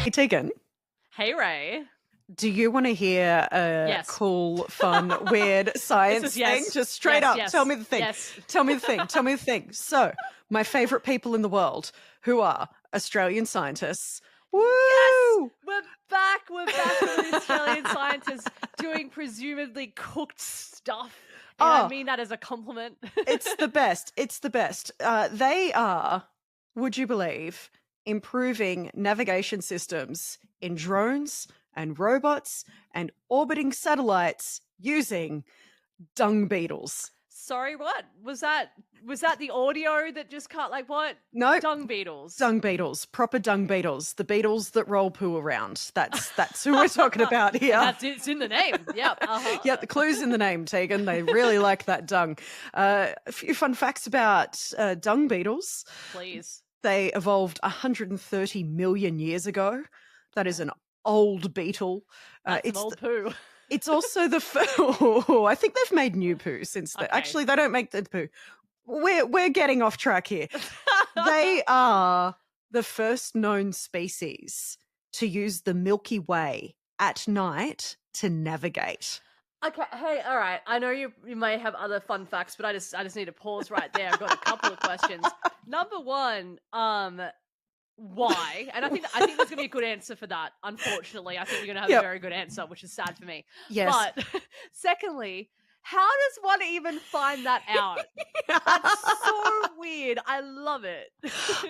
Hey, Tegan, Hey Ray. do you want to hear a Yes. cool, fun, weird This science is thing? yes. Just straight Yes, up, tell yes, me the thing. yes. Tell me the thing. Tell me the thing. So, my favorite people in the world, who are Australian scientists. Yes! Woo! We're back. We're back with the Australian scientists doing presumably cooked stuff. And I Oh, mean that as a compliment. it's the best. It's the best. They are, would you believe, improving navigation systems in drones and robots and orbiting satellites using dung beetles. Sorry, what? Was that the audio that just cut like what? No, Dung beetles. dung beetles, proper dung beetles, the beetles that roll poo around. That's who we're talking about here. It's in the name. Yep. Uh-huh. Yeah, the clue's in the name, Tegan. They really like that dung. A few fun facts about dung beetles. Please. They evolved 130 million years ago. That is an old beetle. That's It's some old poo. It's also the oh, I think they've made new poo since then. Okay. Actually, they don't make the poo. We're getting off track here. They are the first known species to use the Milky Way at night to navigate. Okay, hey, all right. I know you may have other fun facts, but I just need to pause right there. I've got a couple of questions. Number one, why? And I think there's gonna be a good answer for that. Unfortunately, I think you're gonna have Yep. a very good answer, which is sad for me. Yes. But secondly, how does one even find that out? That's so weird. I love it.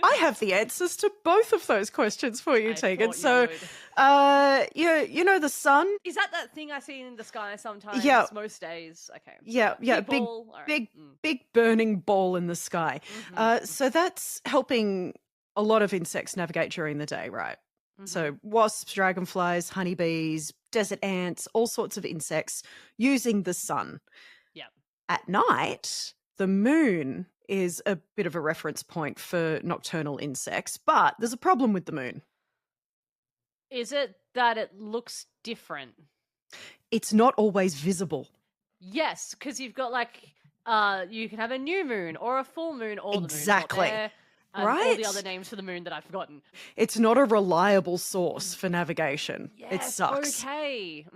I have the answers to both of those questions for you, I Tegan. thought you So, would. you know the sun. Is that thing I see in the sky sometimes? Yeah. Most days. Okay. Yeah, big, ball? All right. big, big burning ball in the sky. Mhm. So that's helping a lot of insects navigate during the day, right? So wasps, dragonflies, honeybees, desert ants, all sorts of insects using the sun. Yep. At night, the moon is a bit of a reference point for nocturnal insects, but there's a problem with the moon. Is it that it looks different? It's not always visible. Yes, because you've got you can have a new moon or a full moon or Exactly. the moon. All Right? the other names for the moon that I've forgotten. It's not a reliable source for navigation. It Yes, sucks. okay.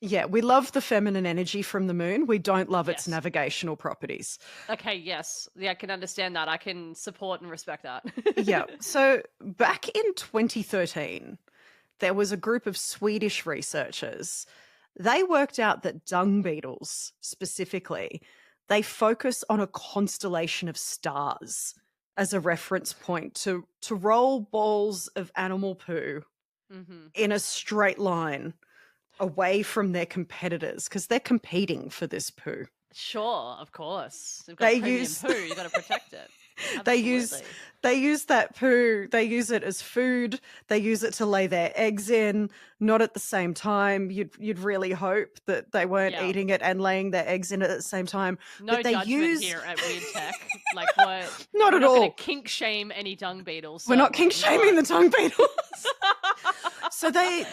Yeah, we love the feminine energy from the moon. We don't love its Yes. navigational properties. Okay, yes. Yeah, I can understand that. I can support and respect that. Yeah. So back in 2013, there was a group of Swedish researchers. They worked out that dung beetles, specifically, they focus on a constellation of stars as a reference point to roll balls of animal poo in a straight line away from their competitors because they're competing for this poo. Sure, of course. They've got They premium use- poo. You got to protect it. They use Absolutely. they use that poo, they use it as food, they use it to lay their eggs in, not at the same time. You'd really hope that they weren't Yeah. eating it and laying their eggs in it at the same time. No but they judgment use here at Weird Tech. Like what? Not we're at not gonna all. kink shame any dung beetles. We're not kink shaming the dung beetles. the. So they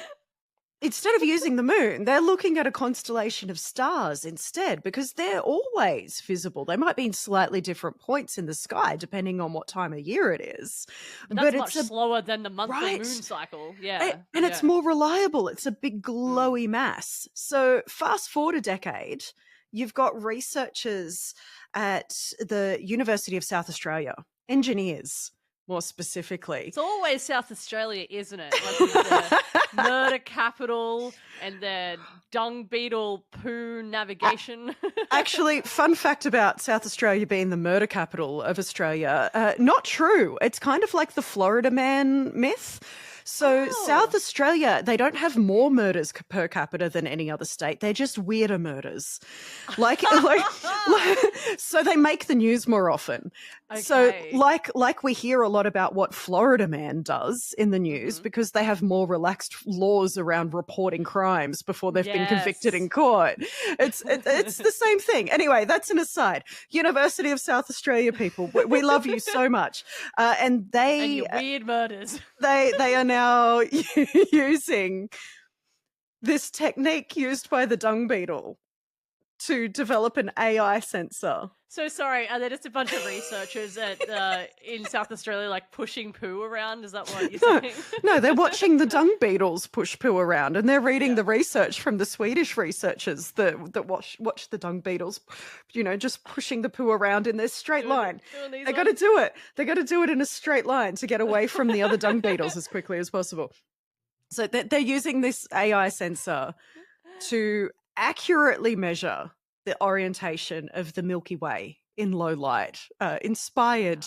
instead of using the moon, they're looking at a constellation of stars instead because they're always visible. They might be in slightly different points in the sky depending on what time of year it is. But that's it's much slower than the monthly Right. moon cycle. Yeah. And it's more reliable. It's a big glowy mass. So fast forward a decade, you've got researchers at the University of South Australia, engineers more specifically. It's always South Australia, isn't it? Like with the murder capital and the dung beetle poo navigation. Actually, fun fact about South Australia being the murder capital of Australia, not true. It's kind of like the Florida man myth. So South Australia, they don't have more murders per capita than any other state. They're just weirder murders. So they make the news more often. So Okay. like we hear a lot about what Florida man does in the news because they have more relaxed laws around reporting crimes before they've been convicted in Yes. court. It's the same thing. Anyway, that's an aside. University of South Australia people, we love you so much. And And they your weird murders. they are now using this technique used by the dung beetle to develop an AI sensor. So sorry, are there just a bunch of researchers at in South Australia like pushing poo around? Is that what you're saying? No, they're watching the dung beetles push poo around, and they're reading the research from the Swedish researchers that watch the dung beetles, just pushing the poo around in their straight line. They got to do it. They got to do it in a straight line to get away from the other dung beetles as quickly as possible. So they're using this AI sensor to accurately measure the orientation of the Milky Way in low light, inspired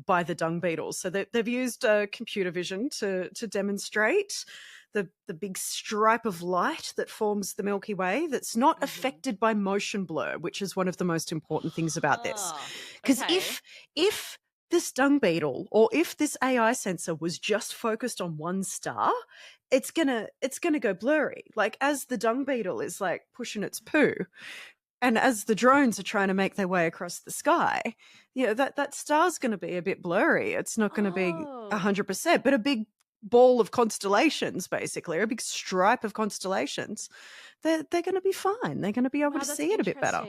by the dung beetles. So they've used computer vision to demonstrate the big stripe of light that forms the Milky Way that's not affected by motion blur, which is one of the most important things about this. Because if this dung beetle or if this AI sensor was just focused on one star, it's gonna go blurry. Like as the dung beetle is like pushing its poo, and as the drones are trying to make their way across the sky, that star's going to be a bit blurry. It's not going to be 100%, but a big ball of constellations, basically, or a big stripe of constellations, they're going to be fine. They're going to be able to see it a bit better.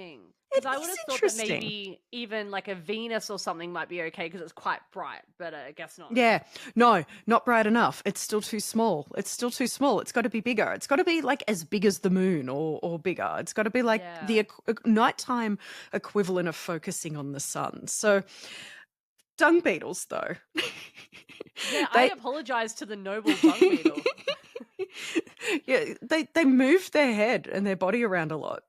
Because I would have thought that maybe even like a Venus or something might be okay because it's quite bright, but I guess not. Yeah, no, not bright enough. It's still too small. It's got to be bigger. It's got to be like as big as the moon or bigger. It's got to be like the nighttime equivalent of focusing on the sun. So dung beetles, though. Yeah, I apologize to the noble dung beetle. Yeah, they move their head and their body around a lot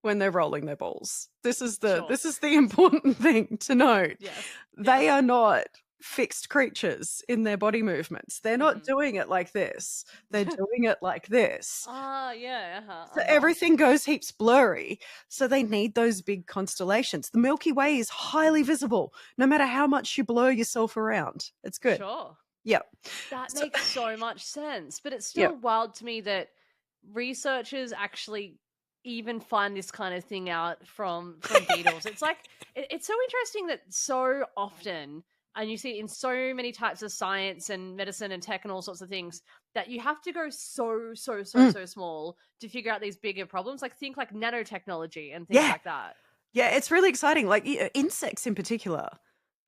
when they're rolling their balls. This is the important thing to note. Yes. They are not fixed creatures in their body movements. They're not doing it like this. They're doing it like this. So everything goes heaps blurry. So they need those big constellations. The Milky Way is highly visible, no matter how much you blur yourself around. It's good. Sure. Yep. That makes so much sense. But it's still wild to me that researchers actually even find this kind of thing out from beetles. It's like, it's so interesting that so often, and you see it in so many types of science and medicine and tech and all sorts of things, that you have to go so small to figure out these bigger problems. Like think like nanotechnology and things like that. Yeah, it's really exciting. Like insects in particular,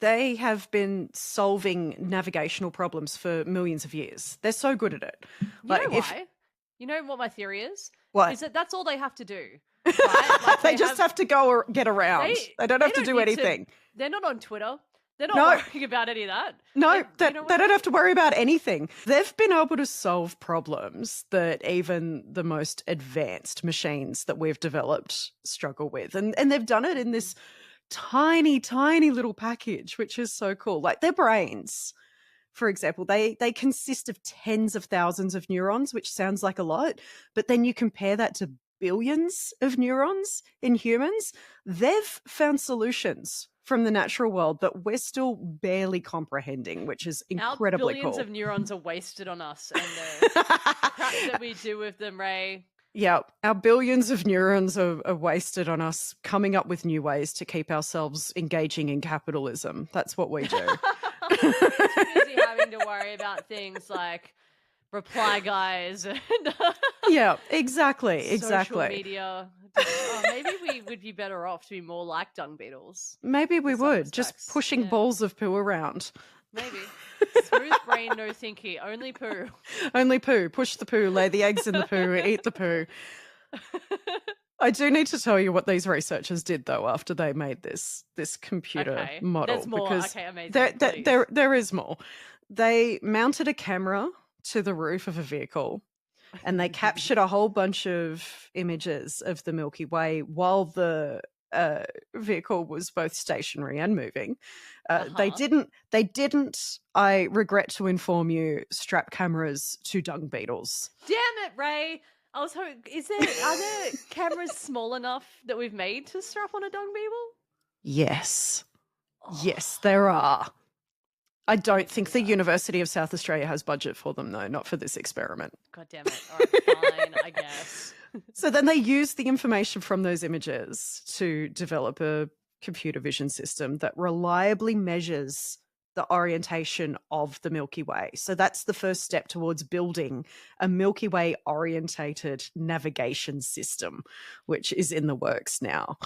they have been solving navigational problems for millions of years. They're so good at it. Like, you know why? You know what my theory is? What? Is that that's all they have to do. Right? Like they just have to go or get around. They don't have to do anything. They're not on Twitter. They're not worrying about any of that. No, they don't have to worry about anything. They've been able to solve problems that even the most advanced machines that we've developed struggle with. And they've done it in this tiny, tiny little package, which is so cool. Like their brains, for example, they consist of tens of thousands of neurons, which sounds like a lot, but then you compare that to billions of neurons in humans. They've found solutions from the natural world that we're still barely comprehending, which is incredibly cool. Our billions of neurons are wasted on us, and the crap that we do with them, Ray. Yeah, our billions of neurons are wasted on us coming up with new ways to keep ourselves engaging in capitalism. That's what we do. Too busy having to worry about things like reply guys and yeah, exactly. Social media. Maybe we would be better off to be more like dung beetles. Maybe we would, just pushing balls of poo around. Maybe. Smooth brain, no thinky. Only poo. Only poo. Push the poo, lay the eggs in the poo, eat the poo. I do need to tell you what these researchers did, though, after they made this computer model. There's more. Because amazing. There is more. They mounted a camera to the roof of a vehicle and they captured a whole bunch of images of the Milky Way while the vehicle was both stationary and moving. They didn't, I regret to inform you, strap cameras to dung beetles. Damn it, Ray. I was hoping, are there cameras small enough that we've made to strap on a dung beetle? Yes. Yes, there are. I don't think the University of South Australia has budget for them, though, not for this experiment. God damn it. All right, fine, I guess. So then they used the information from those images to develop a computer vision system that reliably measures the orientation of the Milky Way. So that's the first step towards building a Milky Way orientated navigation system, which is in the works now.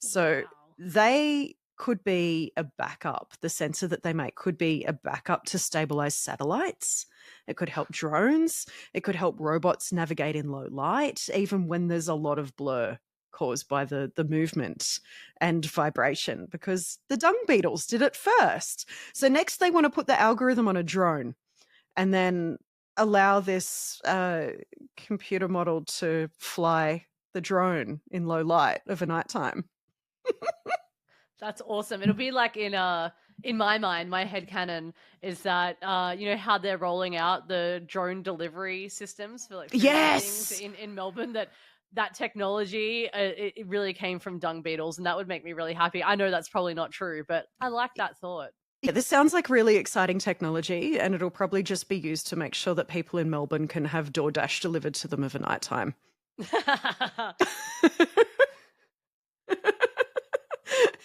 So they could be a backup. The sensor that they make could be a backup to stabilize satellites. It could help drones. It could help robots navigate in low light, even when there's a lot of blur caused by the movement and vibration, because the dung beetles did it first. So next they want to put the algorithm on a drone and then allow this computer model to fly the drone in low light of a nighttime. That's awesome. It'll be like in my mind, my headcanon is that you know how they're rolling out the drone delivery systems for like things in Melbourne, that technology it really came from dung beetles, and that would make me really happy. I know that's probably not true, but I like that thought. Yeah, this sounds like really exciting technology, and it'll probably just be used to make sure that people in Melbourne can have DoorDash delivered to them of a nighttime.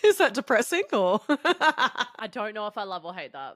Is that depressing or? I don't know if I love or hate that.